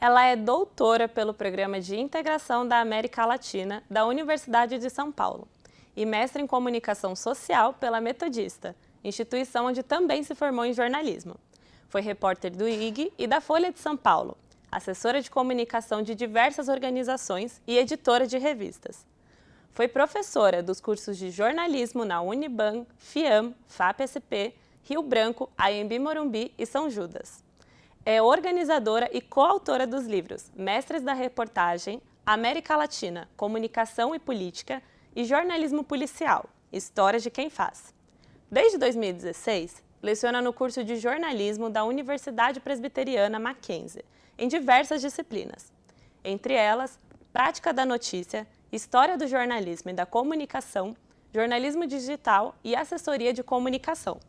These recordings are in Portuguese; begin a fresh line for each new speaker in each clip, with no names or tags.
Ela é doutora pelo Programa de Integração da América Latina da Universidade de São Paulo e mestre em Comunicação Social pela Metodista, instituição onde também se formou em jornalismo. Foi repórter do IG e da Folha de São Paulo, assessora de comunicação de diversas organizações e editora de revistas. Foi professora dos cursos de jornalismo na Uniban, FIAM, FAPSP, Rio Branco, AMB Morumbi e São Judas. É organizadora e coautora dos livros Mestres da Reportagem, América Latina, Comunicação e Política e Jornalismo Policial, Histórias de Quem Faz. Desde 2016, leciona no curso de jornalismo da Universidade Presbiteriana Mackenzie, em diversas disciplinas. Entre elas, Prática da Notícia, História do Jornalismo e da Comunicação, Jornalismo Digital e Assessoria de Comunicação.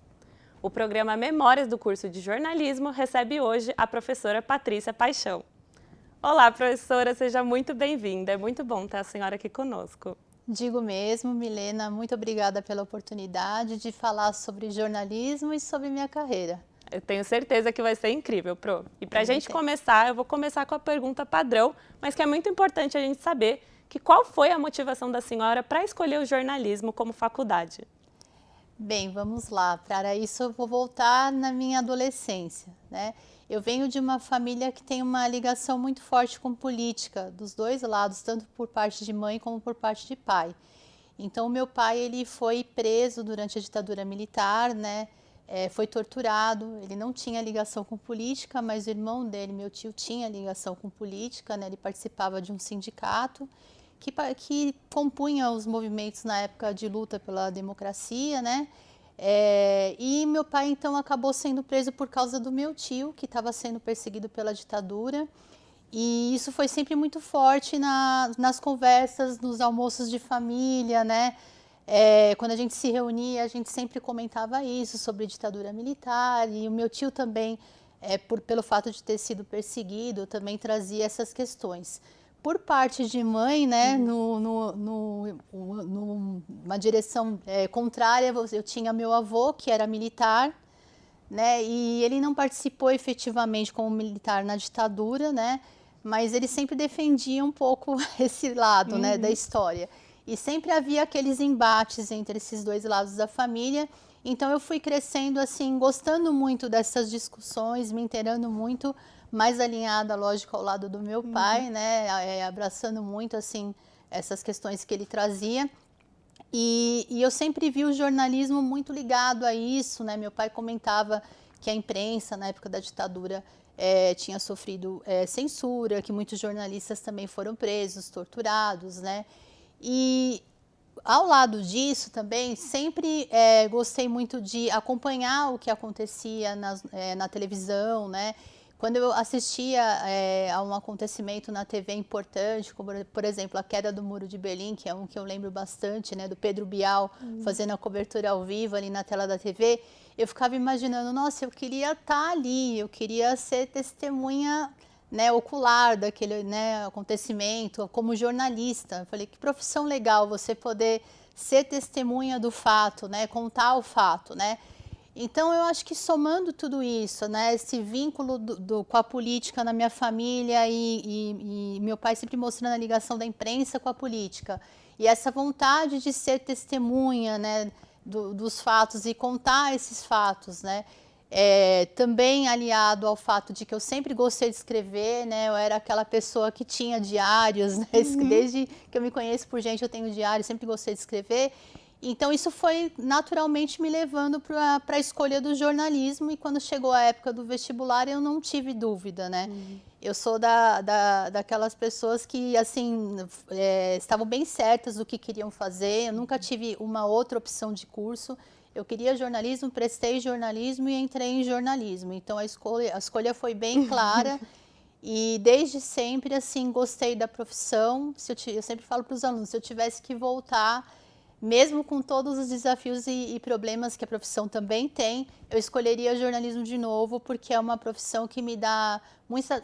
O programa Memórias do curso de jornalismo recebe hoje a professora Patrícia Paixão. Olá, professora, seja muito bem-vinda. É muito bom ter a senhora aqui conosco.
Digo mesmo, Milena, muito obrigada pela oportunidade de falar sobre jornalismo e sobre minha carreira.
Eu tenho certeza que vai ser incrível, Pro. E para a gente começar, eu vou começar com a pergunta padrão, mas que é muito importante a gente saber qual foi a motivação da senhora para escolher o jornalismo como faculdade.
Bem, vamos lá. Para isso eu vou voltar na minha adolescência, né? Eu venho de uma família que tem uma ligação muito forte com política, dos dois lados, tanto por parte de mãe como por parte de pai. Então, o meu pai ele foi preso durante a ditadura militar, né? Foi torturado, ele não tinha ligação com política, mas o irmão dele, meu tio, tinha ligação com política, né? Ele participava de um sindicato que compunha os movimentos na época de luta pela democracia, né? E meu pai, então, acabou sendo preso por causa do meu tio, que estava sendo perseguido pela ditadura. E isso foi sempre muito forte nas conversas, nos almoços de família, né? Quando a gente se reunia, a gente sempre comentava isso, sobre ditadura militar. E o meu tio também, pelo fato de ter sido perseguido, também trazia essas questões. Por parte de mãe, né, numa direção contrária, eu tinha meu avô, que era militar, né, e ele não participou efetivamente como militar na ditadura, né, mas ele sempre defendia um pouco esse lado, né, da história. E sempre havia aqueles embates entre esses dois lados da família. Então eu fui crescendo assim, gostando muito dessas discussões, me inteirando muito, mais alinhada, lógico, ao lado do meu pai, né, abraçando muito assim essas questões que ele trazia. E eu sempre vi o jornalismo muito ligado a isso, né? Meu pai comentava que a imprensa na época da ditadura tinha sofrido censura, que muitos jornalistas também foram presos, torturados, né? E ao lado disso também, sempre gostei muito de acompanhar o que acontecia na televisão, né? Quando eu assistia a um acontecimento na TV importante, como, por exemplo, a queda do Muro de Berlim, que é um que eu lembro bastante, né, do Pedro Bial fazendo a cobertura ao vivo ali na tela da TV, eu ficava imaginando, nossa, eu queria estar ali, eu queria ser testemunha, né, ocular daquele, né, acontecimento, como jornalista. Eu falei, que profissão legal você poder ser testemunha do fato, né, contar o fato, né? Então, eu acho que somando tudo isso, né, esse vínculo com a política na minha família e meu pai sempre mostrando a ligação da imprensa com a política, e essa vontade de ser testemunha, né, dos fatos e contar esses fatos, né, também aliado ao fato de que eu sempre gostei de escrever, né, eu era aquela pessoa que tinha diários, né, desde que eu me conheço por gente eu tenho diário, sempre gostei de escrever. Então, isso foi naturalmente me levando para a escolha do jornalismo, e quando chegou a época do vestibular, eu não tive dúvida, né? Eu sou daquelas pessoas que, assim, estavam bem certas do que queriam fazer, eu nunca tive uma outra opção de curso. Eu queria jornalismo, prestei jornalismo e entrei em jornalismo. Então, a escolha foi bem clara. E desde sempre, assim, gostei da profissão. Eu sempre falo para os alunos, se eu tivesse que voltar, mesmo com todos os desafios e problemas que a profissão também tem, eu escolheria jornalismo de novo, porque é uma profissão que me dá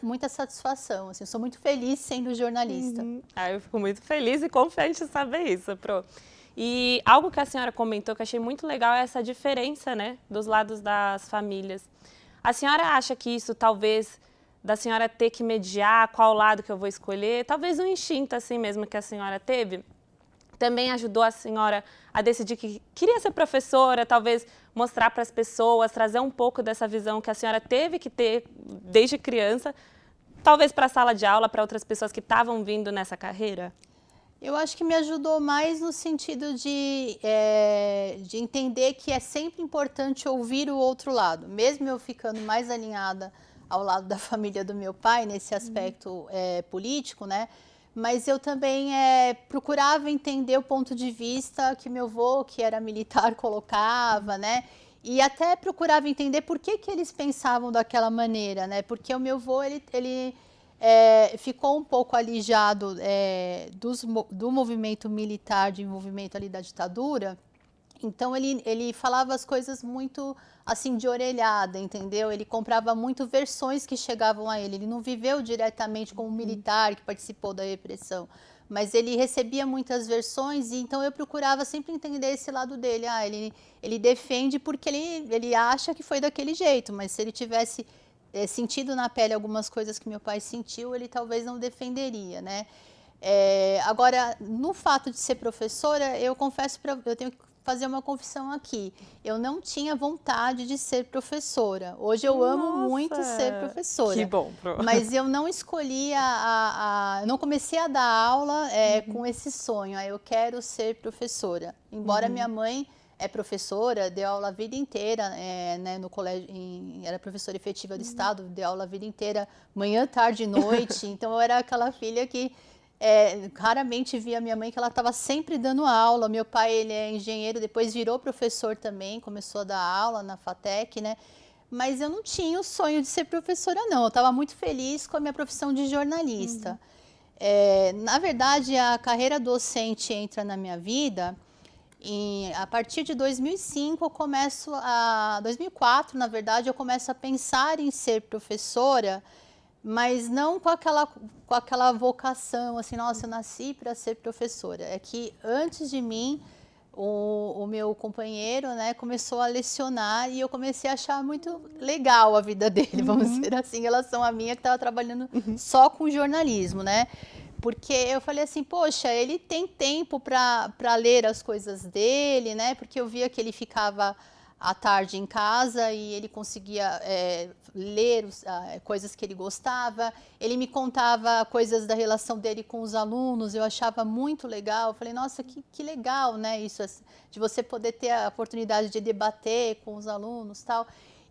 muita satisfação. Assim, eu sou muito feliz sendo jornalista.
Eu fico muito feliz e confiante em saber isso, Pro. E algo que a senhora comentou que eu achei muito legal é essa diferença, né, dos lados das famílias. A senhora acha que isso talvez da senhora ter que mediar qual lado que eu vou escolher, talvez um instinto assim mesmo que a senhora teve, também ajudou a senhora a decidir que queria ser professora, talvez mostrar para as pessoas, trazer um pouco dessa visão que a senhora teve que ter desde criança, talvez para a sala de aula, para outras pessoas que estavam vindo nessa carreira?
Eu acho que me ajudou mais no sentido de entender que é sempre importante ouvir o outro lado. Mesmo eu ficando mais alinhada ao lado da família do meu pai, nesse aspecto político, né? Mas eu também procurava entender o ponto de vista que meu avô, que era militar, colocava, né? E até procurava entender por que eles pensavam daquela maneira, né? Porque o meu avô, ele ficou um pouco alijado do movimento militar, de envolvimento ali da ditadura. Então, ele falava as coisas muito, assim, de orelhada, entendeu? Ele comprava muito versões que chegavam a ele. Ele não viveu diretamente como militar que participou da repressão, mas ele recebia muitas versões e então eu procurava sempre entender esse lado dele. Ele defende porque ele acha que foi daquele jeito, mas se ele tivesse sentido na pele algumas coisas que meu pai sentiu, ele talvez não defenderia, né? Agora, no fato de ser professora, eu confesso, eu tenho que fazer uma confissão aqui. Eu não tinha vontade de ser professora. Hoje eu amo muito ser professora.
Que bom.
Mas eu não escolhi eu não comecei a dar aula com esse sonho. Eu quero ser professora. Embora minha mãe é professora, deu aula a vida inteira, né, no colégio, era professora efetiva do Estado, deu aula a vida inteira, manhã, tarde e noite. Então eu era aquela filha que raramente via minha mãe, que ela estava sempre dando aula. Meu pai, ele é engenheiro, depois virou professor também, começou a dar aula na FATEC, né? Mas eu não tinha o sonho de ser professora, não. Eu estava muito feliz com a minha profissão de jornalista. Na verdade, a carreira docente entra na minha vida a partir de 2005, 2004, na verdade, eu começo a pensar em ser professora, mas não com aquela vocação, assim, nossa, eu nasci para ser professora. É que antes de mim, o meu companheiro, né, começou a lecionar e eu comecei a achar muito legal a vida dele, vamos dizer assim, em relação à minha, que estava trabalhando só com jornalismo, né? Porque eu falei assim, poxa, ele tem tempo para ler as coisas dele, né? Porque eu via que ele ficava à tarde em casa e ele conseguia ler coisas que ele gostava. Ele me contava coisas da relação dele com os alunos, eu achava muito legal. Eu falei, nossa, que legal, né? Isso, de você poder ter a oportunidade de debater com os alunos e tal.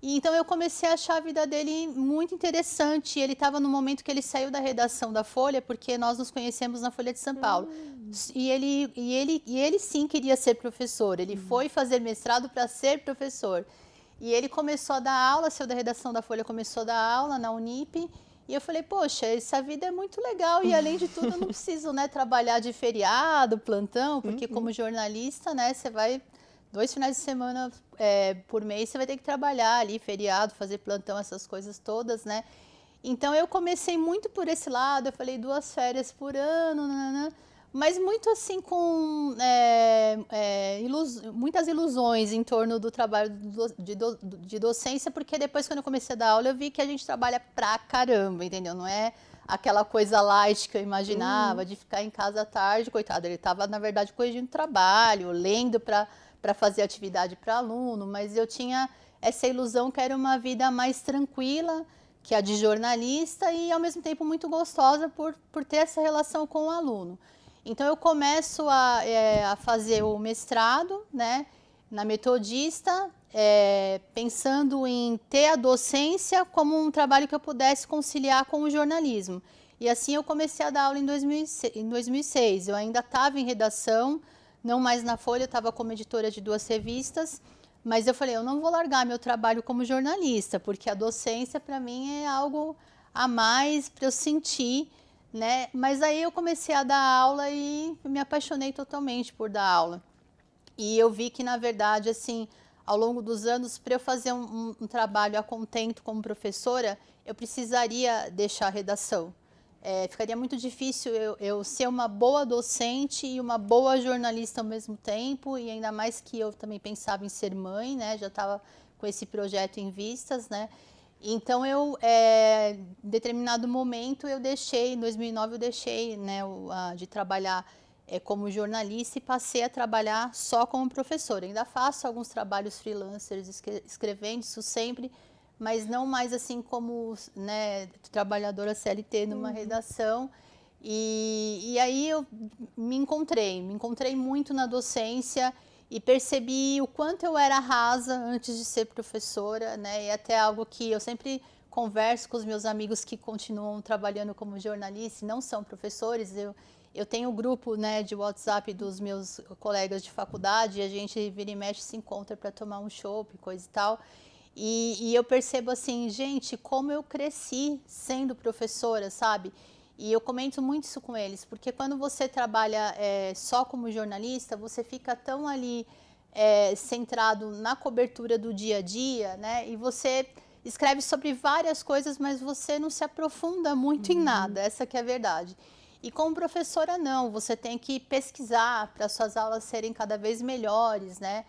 E então eu comecei a achar a vida dele muito interessante. Ele estava no momento que ele saiu da redação da Folha, porque nós nos conhecemos na Folha de São Paulo. E ele sim queria ser professor. Ele foi fazer mestrado para ser professor. E ele começou a dar aula, saiu da redação da Folha, começou a dar aula na Unip. E eu falei, poxa, essa vida é muito legal e além de tudo eu não preciso, né, trabalhar de feriado, plantão, porque como jornalista, né, você vai 2 finais de semana por mês, você vai ter que trabalhar ali, feriado, fazer plantão, essas coisas todas, né? Então, eu comecei muito por esse lado, eu falei 2 férias por ano, mas muito assim com muitas ilusões em torno do trabalho de docência, porque depois, quando eu comecei a dar aula, eu vi que a gente trabalha pra caramba, entendeu? Não é aquela coisa light que eu imaginava, de ficar em casa à tarde, coitado, ele estava, na verdade, corrigindo trabalho, lendo para fazer atividade para aluno, mas eu tinha essa ilusão que era uma vida mais tranquila que a de jornalista e, ao mesmo tempo, muito gostosa por ter essa relação com o aluno. Então, eu começo a fazer o mestrado, né, na Metodista, pensando em ter a docência como um trabalho que eu pudesse conciliar com o jornalismo. E assim eu comecei a dar aula em 2006. Eu ainda estava em redação, não mais na Folha, eu estava como editora de 2 revistas, mas eu falei, eu não vou largar meu trabalho como jornalista, porque a docência para mim é algo a mais para eu sentir, né? Mas aí eu comecei a dar aula e me apaixonei totalmente por dar aula. E eu vi que, na verdade, assim, ao longo dos anos, para eu fazer um trabalho a contento como professora, eu precisaria deixar a redação. Ficaria muito difícil eu ser uma boa docente e uma boa jornalista ao mesmo tempo, e ainda mais que eu também pensava em ser mãe, né? Já estava com esse projeto em vistas, né? Então, em determinado momento, em 2009, eu deixei, né, de trabalhar como jornalista e passei a trabalhar só como professora. Ainda faço alguns trabalhos freelancers, escrevendo isso sempre, mas não mais assim como, né, trabalhadora CLT numa redação. E aí eu me encontrei muito na docência e percebi o quanto eu era rasa antes de ser professora, né? E até algo que eu sempre converso com os meus amigos que continuam trabalhando como jornalista e não são professores. Eu tenho um grupo, né, de WhatsApp dos meus colegas de faculdade e a gente vira e mexe se encontra para tomar um chopp, coisa e tal. E eu percebo assim, gente, como eu cresci sendo professora, sabe? E eu comento muito isso com eles, porque quando você trabalha só como jornalista, você fica tão ali centrado na cobertura do dia a dia, né? E você escreve sobre várias coisas, mas você não se aprofunda muito em nada, essa que é a verdade. E como professora, não, você tem que pesquisar para suas aulas serem cada vez melhores, né?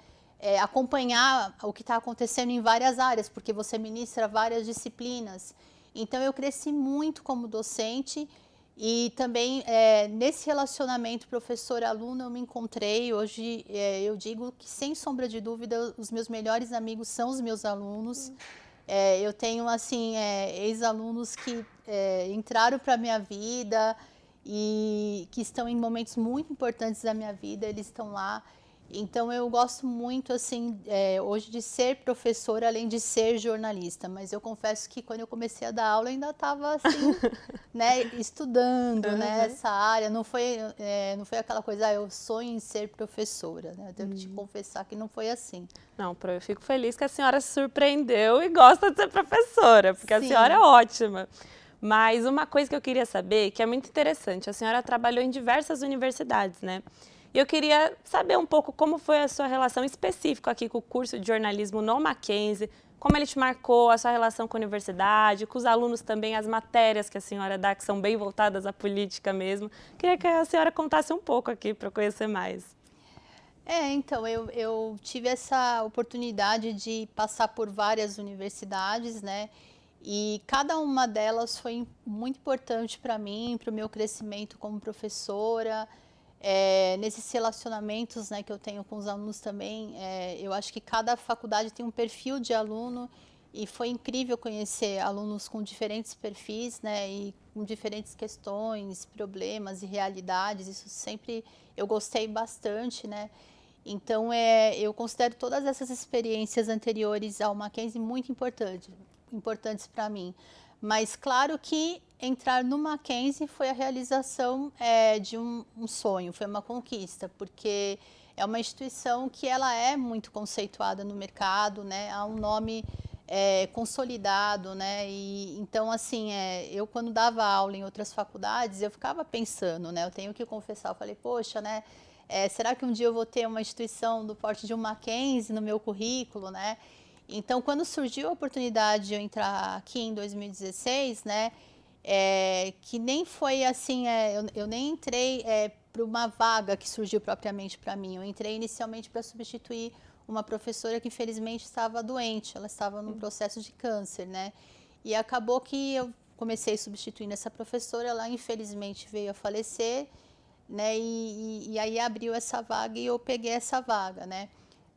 Acompanhar o que está acontecendo em várias áreas, porque você ministra várias disciplinas. Então, eu cresci muito como docente e também nesse relacionamento professor-aluno eu me encontrei. Hoje eu digo que, sem sombra de dúvida, os meus melhores amigos são os meus alunos. Eu tenho, assim, ex-alunos que entraram para a minha vida e que estão em momentos muito importantes da minha vida, eles estão lá. Então, eu gosto muito, assim, hoje de ser professora, além de ser jornalista. Mas eu confesso que quando eu comecei a dar aula, eu ainda estava, assim, né, estudando, né, essa área. Não foi aquela coisa, eu sonho em ser professora, né? Eu tenho que te confessar que não foi assim.
Não, eu fico feliz que a senhora se surpreendeu e gosta de ser professora, porque
Sim.
a senhora é ótima. Mas uma coisa que eu queria saber, que é muito interessante, a senhora trabalhou em diversas universidades, né? E eu queria saber um pouco como foi a sua relação específica aqui com o curso de jornalismo no Mackenzie, como ele te marcou, a sua relação com a universidade, com os alunos também, as matérias que a senhora dá, que são bem voltadas à política mesmo. Queria que a senhora contasse um pouco aqui para eu conhecer mais.
Então, eu tive essa oportunidade de passar por várias universidades, né? E cada uma delas foi muito importante para mim, para o meu crescimento como professora. Nesses relacionamentos, né, que eu tenho com os alunos também, eu acho que cada faculdade tem um perfil de aluno e foi incrível conhecer alunos com diferentes perfis, né, e com diferentes questões, problemas e realidades. Isso sempre eu gostei bastante, né. Então, eu considero todas essas experiências anteriores ao Mackenzie muito importantes para mim. Mas claro que entrar no Mackenzie foi a realização de um sonho, foi uma conquista, porque é uma instituição que ela é muito conceituada no mercado, né? Há um nome consolidado, né? E então, assim, eu quando dava aula em outras faculdades, eu ficava pensando, né? Eu tenho que confessar, eu falei, poxa, né? Será que um dia eu vou ter uma instituição do porte de um Mackenzie no meu currículo, né? Então, quando surgiu a oportunidade de eu entrar aqui em 2016, né? Que nem foi assim, eu nem entrei para uma vaga que surgiu propriamente para mim. Eu entrei inicialmente para substituir uma professora que infelizmente estava doente, ela estava num processo de câncer, né? E acabou que eu comecei substituindo essa professora, ela infelizmente veio a falecer, né? E aí abriu essa vaga e eu peguei essa vaga, né?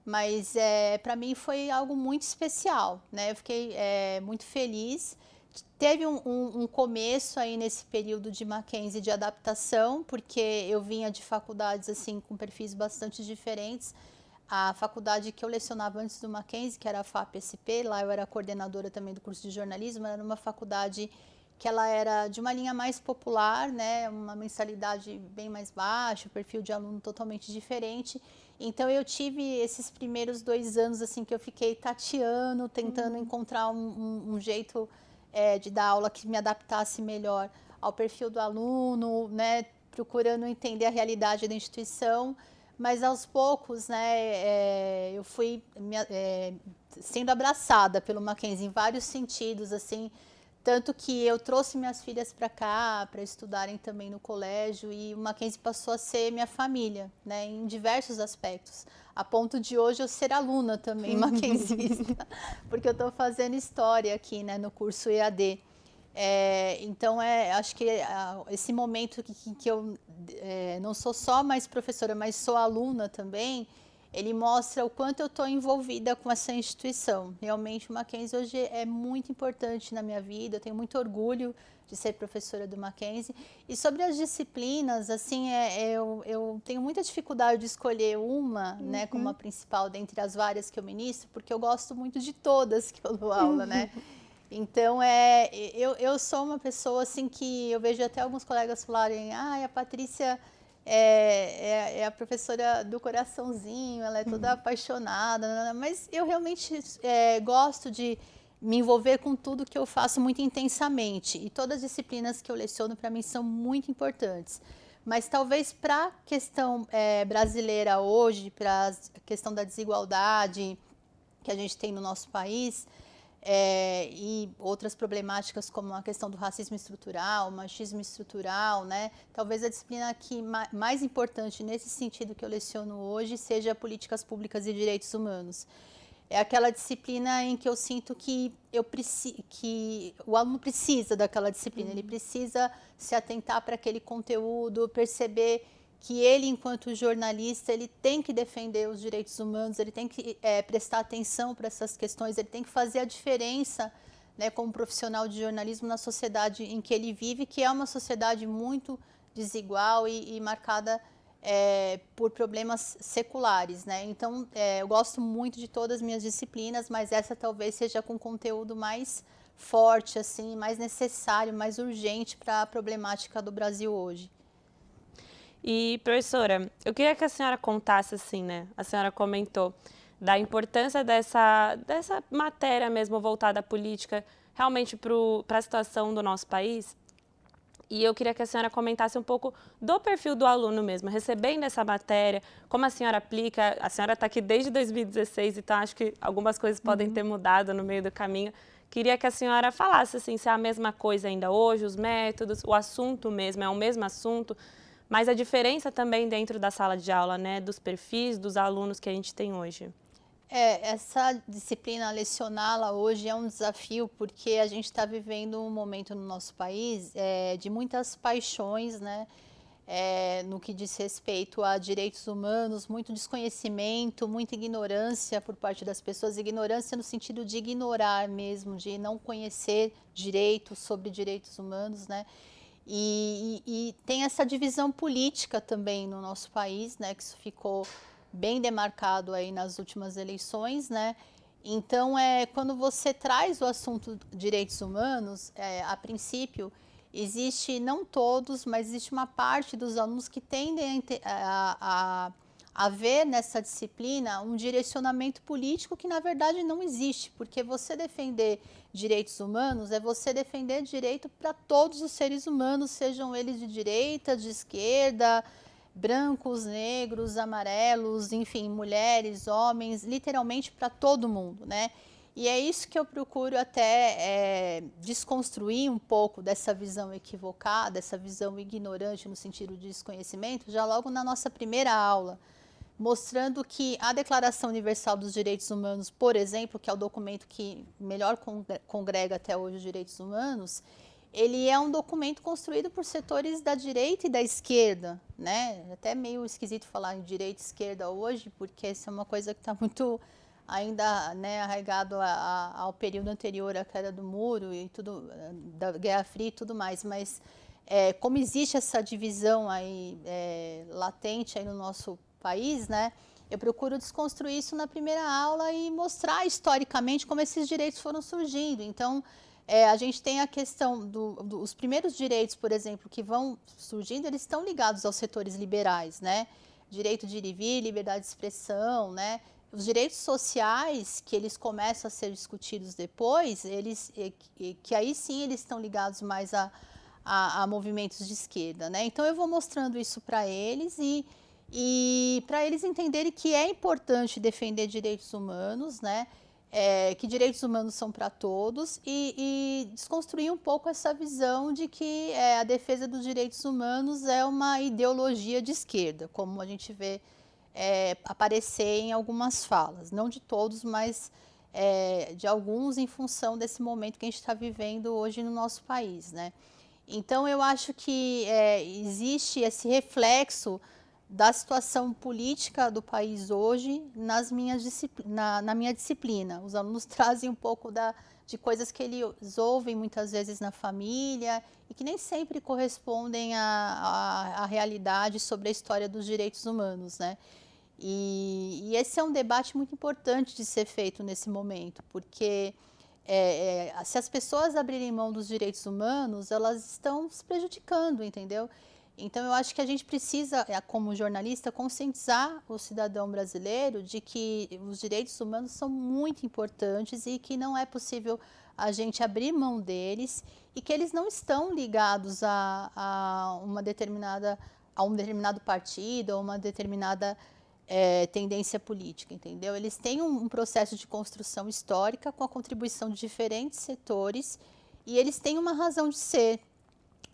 Mas para mim foi algo muito especial, né? Eu fiquei muito feliz. Teve um começo aí nesse período de Mackenzie de adaptação, porque eu vinha de faculdades assim com perfis bastante diferentes. A faculdade que eu lecionava antes do Mackenzie, que era a FAP-SP, lá eu era coordenadora também do curso de jornalismo, era numa faculdade que ela era de uma linha mais popular, né, uma mensalidade bem mais baixa, perfil de aluno totalmente diferente. Então eu tive esses primeiros 2 anos assim que eu fiquei tateando, tentando encontrar um jeito de dar aula que me adaptasse melhor ao perfil do aluno, né, procurando entender a realidade da instituição. Mas aos poucos, né, eu fui sendo abraçada pelo Mackenzie em vários sentidos, assim, Tanto que eu trouxe minhas filhas para cá, para estudarem também no colégio, e o Mackenzie passou a ser minha família, né, em diversos aspectos. A ponto de hoje eu ser aluna também mackenzista, porque eu estou fazendo história aqui, né, no curso EAD. Então, acho que esse momento que eu não sou só mais professora, mas sou aluna também, ele mostra o quanto eu estou envolvida com essa instituição. Realmente, o Mackenzie hoje é muito importante na minha vida, eu tenho muito orgulho de ser professora do Mackenzie. E sobre as disciplinas, assim, eu tenho muita dificuldade de escolher uma, né, como a principal dentre as várias que eu ministro, porque eu gosto muito de todas que eu dou aula, né? Então, eu sou uma pessoa assim que eu vejo até alguns colegas falarem, a Patrícia é a professora do coraçãozinho, ela é toda apaixonada, mas eu realmente gosto de me envolver com tudo que eu faço muito intensamente, e todas as disciplinas que eu leciono para mim são muito importantes. Mas talvez para a questão brasileira hoje, para a questão da desigualdade que a gente tem no nosso país, e outras problemáticas como a questão do racismo estrutural, machismo estrutural, né? Talvez a disciplina que mais importante nesse sentido que eu leciono hoje seja políticas públicas e direitos humanos. É aquela disciplina em que eu sinto que o aluno precisa daquela disciplina, ele precisa se atentar para aquele conteúdo, perceber que ele, enquanto jornalista, ele tem que defender os direitos humanos, ele tem que prestar atenção para essas questões, ele tem que fazer a diferença, né, como profissional de jornalismo na sociedade em que ele vive, que é uma sociedade muito desigual e marcada por problemas seculares, né? Então, eu gosto muito de todas as minhas disciplinas, mas essa talvez seja com conteúdo mais forte, assim, mais necessário, mais urgente para a problemática do Brasil hoje.
E, professora, eu queria que a senhora contasse, assim, né? A senhora comentou da importância dessa matéria mesmo voltada à política, realmente para a situação do nosso país. E eu queria que a senhora comentasse um pouco do perfil do aluno mesmo, recebendo essa matéria, como a senhora aplica. A senhora está aqui desde 2016, então acho que algumas coisas podem ter mudado no meio do caminho. Queria que a senhora falasse, assim, se é a mesma coisa ainda hoje, os métodos, o assunto mesmo, é o mesmo assunto, mas a diferença também dentro da sala de aula, né, dos perfis dos alunos que a gente tem hoje.
Essa disciplina, lecioná-la hoje é um desafio, porque a gente está vivendo um momento no nosso país de muitas paixões, né, no que diz respeito a direitos humanos, muito desconhecimento, muita ignorância por parte das pessoas, ignorância no sentido de ignorar mesmo, de não conhecer direitos sobre direitos humanos, né. E tem essa divisão política também no nosso país, né, que isso ficou bem demarcado aí nas últimas eleições, né? Então, quando você traz o assunto direitos humanos, a princípio, existe, não todos, mas existe uma parte dos alunos que tendem a ver nessa disciplina um direcionamento político que, na verdade, não existe, porque você defender direitos humanos é você defender direito para todos os seres humanos, sejam eles de direita, de esquerda, brancos, negros, amarelos, enfim, mulheres, homens, literalmente para todo mundo, né? E é isso que eu procuro até desconstruir um pouco dessa visão equivocada, essa visão ignorante no sentido de desconhecimento, já logo na nossa primeira aula, mostrando que a Declaração Universal dos Direitos Humanos, por exemplo, que é o documento que melhor congrega até hoje os direitos humanos, ele é um documento construído por setores da direita e da esquerda, né? Até meio esquisito falar em direita e esquerda hoje, porque isso é uma coisa que está muito ainda, né, arraigado ao período anterior à queda do muro e tudo, da Guerra Fria e tudo mais, mas como existe essa divisão aí latente aí no nosso país, né? Eu procuro desconstruir isso na primeira aula e mostrar historicamente como esses direitos foram surgindo. Então, a gente tem a questão dos primeiros direitos, por exemplo, que vão surgindo, eles estão ligados aos setores liberais, né? Direito de ir e vir, liberdade de expressão, né? Os direitos sociais, que eles começam a ser discutidos depois, que aí sim eles estão ligados mais a movimentos de esquerda, né? Então, eu vou mostrando isso para eles e para eles entenderem que é importante defender direitos humanos, né? que direitos humanos são para todos e desconstruir um pouco essa visão de que a defesa dos direitos humanos é uma ideologia de esquerda, como a gente vê aparecer em algumas falas, não de todos, mas de alguns em função desse momento que a gente está vivendo hoje no nosso país, né? Então, eu acho que existe esse reflexo da situação política do país hoje na minha disciplina. Os alunos trazem um pouco de coisas que eles ouvem muitas vezes na família e que nem sempre correspondem à realidade sobre a história dos direitos humanos, né? E esse é um debate muito importante de ser feito nesse momento, porque se as pessoas abrirem mão dos direitos humanos, elas estão se prejudicando, entendeu? Então, eu acho que a gente precisa, como jornalista, conscientizar o cidadão brasileiro de que os direitos humanos são muito importantes e que não é possível a gente abrir mão deles e que eles não estão ligados a um determinado partido, a uma determinada tendência política, entendeu? Eles têm um processo de construção histórica com a contribuição de diferentes setores e eles têm uma razão de ser,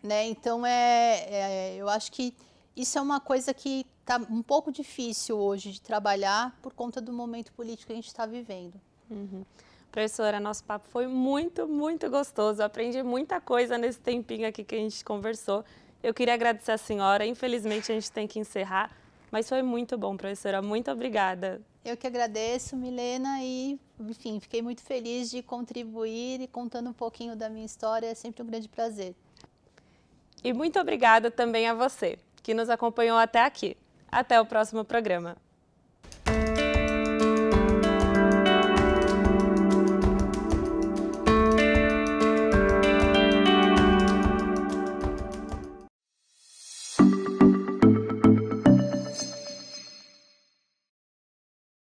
né? Então, eu acho que isso é uma coisa que está um pouco difícil hoje de trabalhar por conta do momento político que a gente está vivendo.
Uhum. Professora, nosso papo foi muito, muito gostoso. Eu aprendi muita coisa nesse tempinho aqui que a gente conversou. Eu queria agradecer a senhora. Infelizmente, a gente tem que encerrar, mas foi muito bom, professora. Muito obrigada.
Eu que agradeço, Milena, e, enfim, fiquei muito feliz de contribuir e contando um pouquinho da minha história. É sempre um grande prazer.
E muito obrigada também a você, que nos acompanhou até aqui. Até o próximo programa.